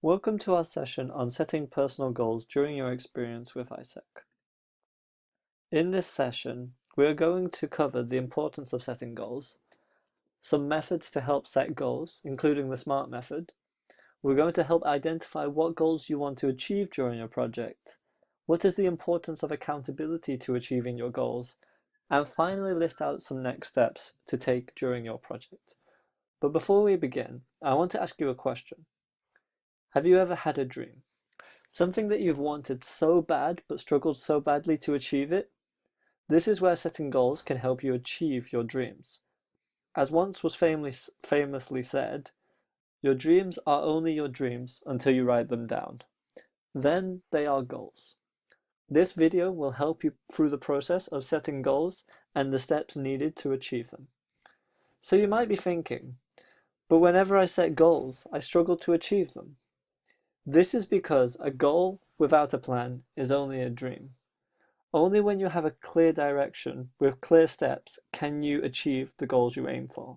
Welcome to our session on setting personal goals during your experience with AIESEC. In this session, we are going to cover the importance of setting goals, some methods to help set goals, including the SMART method. We're going to help identify what goals you want to achieve during your project, what is the importance of accountability to achieving your goals, and finally list out some next steps to take during your project. But before we begin, I want to ask you a question. Have you ever had a dream? Something that you've wanted so bad but struggled so badly to achieve it? This is where setting goals can help you achieve your dreams. As once was famously said, your dreams are only your dreams until you write them down. Then they are goals. This video will help you through the process of setting goals and the steps needed to achieve them. So you might be thinking, but whenever I set goals, I struggle to achieve them. This is because a goal without a plan is only a dream. Only when you have a clear direction with clear steps can you achieve the goals you aim for.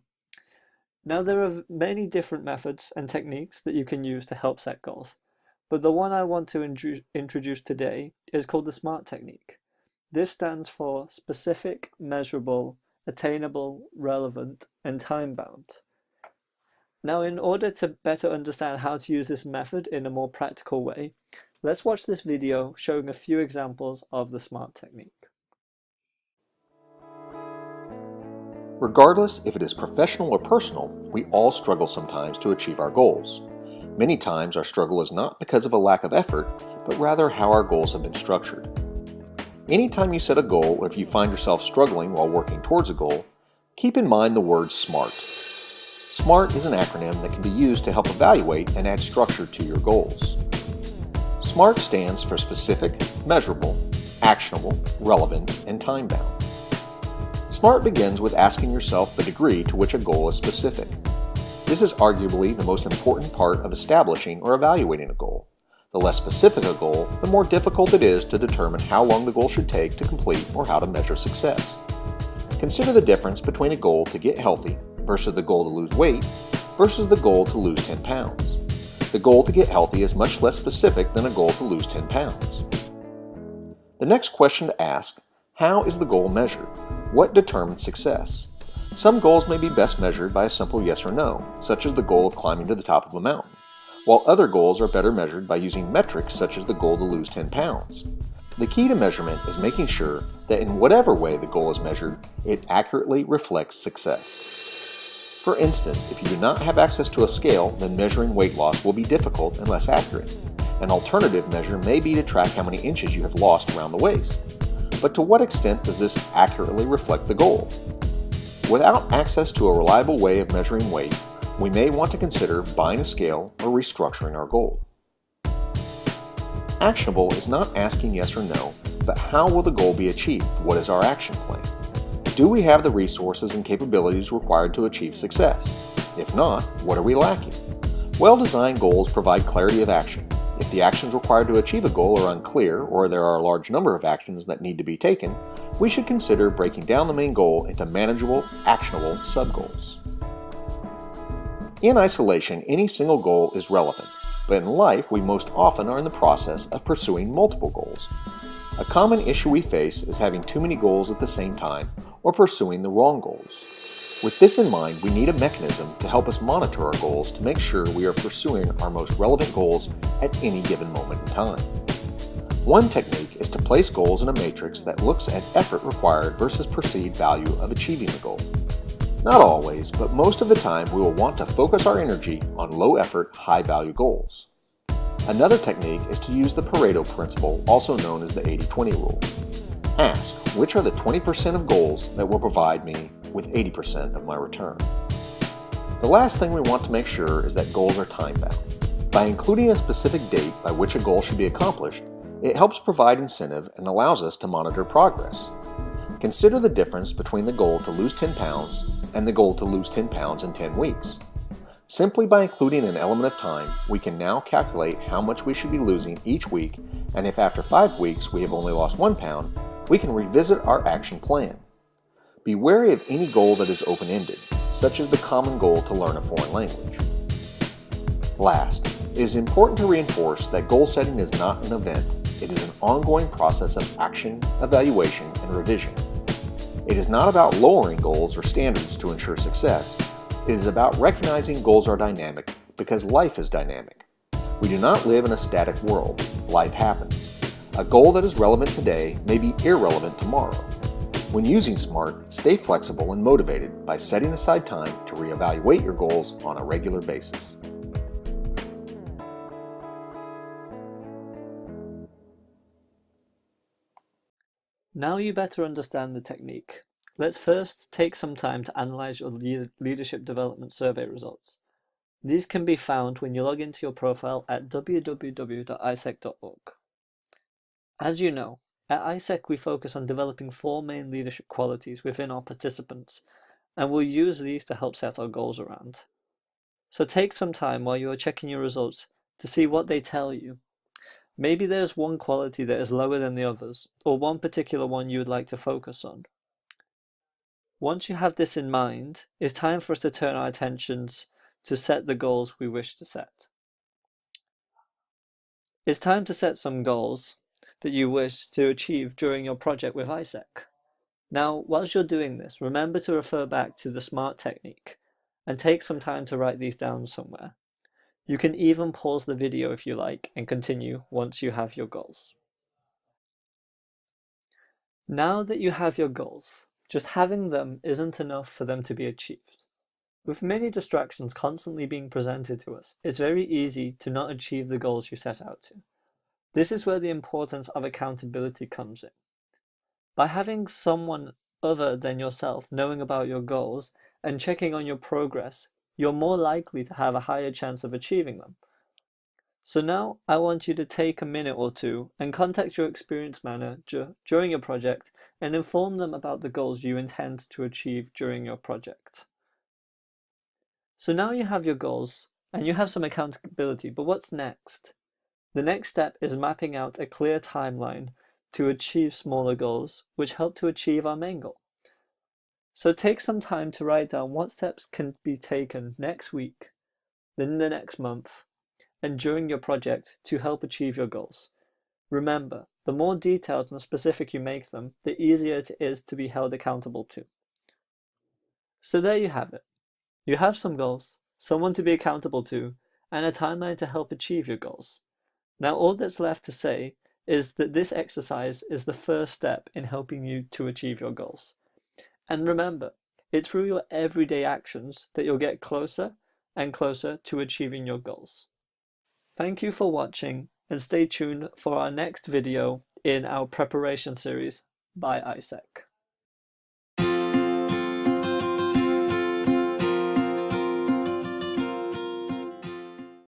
Now, there are many different methods and techniques that you can use to help set goals, but the one I want to introduce today is called the SMART technique. This stands for specific, measurable, attainable, relevant, and time-bound. Now, in order to better understand how to use this method in a more practical way, let's watch this video showing a few examples of the SMART technique. Regardless if it is professional or personal, we all struggle sometimes to achieve our goals. Many times our struggle is not because of a lack of effort, but rather how our goals have been structured. Anytime you set a goal, or if you find yourself struggling while working towards a goal, keep in mind the word SMART. SMART is an acronym that can be used to help evaluate and add structure to your goals. SMART stands for specific, measurable, actionable, relevant, and time-bound. SMART begins with asking yourself the degree to which a goal is specific. This is arguably the most important part of establishing or evaluating a goal. The less specific a goal, the more difficult it is to determine how long the goal should take to complete or how to measure success. Consider the difference between a goal to get healthy versus the goal to lose weight versus the goal to lose 10 pounds. The goal to get healthy is much less specific than a goal to lose 10 pounds. The next question to ask, how is the goal measured? What determines success? Some goals may be best measured by a simple yes or no, such as the goal of climbing to the top of a mountain, while other goals are better measured by using metrics such as the goal to lose 10 pounds. The key to measurement is making sure that in whatever way the goal is measured, it accurately reflects success. For instance, if you do not have access to a scale, then measuring weight loss will be difficult and less accurate. An alternative measure may be to track how many inches you have lost around the waist. But to what extent does this accurately reflect the goal? Without access to a reliable way of measuring weight, we may want to consider buying a scale or restructuring our goal. Actionable is not asking yes or no, but how will the goal be achieved? What is our action plan? Do we have the resources and capabilities required to achieve success? If not, what are we lacking? Well-designed goals provide clarity of action. If the actions required to achieve a goal are unclear, or there are a large number of actions that need to be taken, we should consider breaking down the main goal into manageable, actionable sub-goals. In isolation, any single goal is relevant, but in life we most often are in the process of pursuing multiple goals. A common issue we face is having too many goals at the same time or pursuing the wrong goals. With this in mind, we need a mechanism to help us monitor our goals to make sure we are pursuing our most relevant goals at any given moment in time. One technique is to place goals in a matrix that looks at effort required versus perceived value of achieving the goal. Not always, but most of the time we will want to focus our energy on low-effort, high-value goals. Another technique is to use the Pareto principle, also known as the 80-20 rule. Ask, which are the 20% of goals that will provide me with 80% of my return? The last thing we want to make sure is that goals are time-bound. By including a specific date by which a goal should be accomplished, it helps provide incentive and allows us to monitor progress. Consider the difference between the goal to lose 10 pounds and the goal to lose 10 pounds in 10 weeks. Simply by including an element of time, we can now calculate how much we should be losing each week, and if after 5 weeks we have only lost 1 pound, we can revisit our action plan. Be wary of any goal that is open-ended, such as the common goal to learn a foreign language. Last, It is important to reinforce that goal setting is not an event. It is an ongoing process of action, evaluation, and revision. It is not about lowering goals or standards to ensure success. It is about recognizing goals are dynamic because life is dynamic. We do not live in a static world. Life happens. A goal that is relevant today may be irrelevant tomorrow. When using SMART, stay flexible and motivated by setting aside time to reevaluate your goals on a regular basis. Now you better understand the technique. Let's first take some time to analyze your leadership development survey results. These can be found when you log into your profile at www.aisec.org. As you know, at AIESEC we focus on developing 4 main leadership qualities within our participants, and we'll use these to help set our goals around. So take some time while you are checking your results to see what they tell you. Maybe there's one quality that is lower than the others, or one particular one you would like to focus on. Once you have this in mind, it's time for us to turn our attentions to set the goals we wish to set. It's time to set some goals that you wish to achieve during your project with AIESEC. Now, whilst you're doing this, remember to refer back to the SMART technique and take some time to write these down somewhere. You can even pause the video if you like and continue once you have your goals. Now that you have your goals, just having them isn't enough for them to be achieved. With many distractions constantly being presented to us, it's very easy to not achieve the goals you set out to. This is where the importance of accountability comes in. By having someone other than yourself knowing about your goals and checking on your progress, you're more likely to have a higher chance of achieving them. So now I want you to take a minute or two and contact your experience manager during your project and inform them about the goals you intend to achieve during your project. So now you have your goals and you have some accountability, but what's next? The next step is mapping out a clear timeline to achieve smaller goals, which help to achieve our main goal. So take some time to write down what steps can be taken next week, then the next month, and during your project to help achieve your goals. Remember, the more detailed and specific you make them, the easier it is to be held accountable to. So there you have it. You have some goals, someone to be accountable to, and a timeline to help achieve your goals. Now all that's left to say is that this exercise is the first step in helping you to achieve your goals. And remember, it's through your everyday actions that you'll get closer and closer to achieving your goals. Thank you for watching and stay tuned for our next video in our preparation series by AIESEC.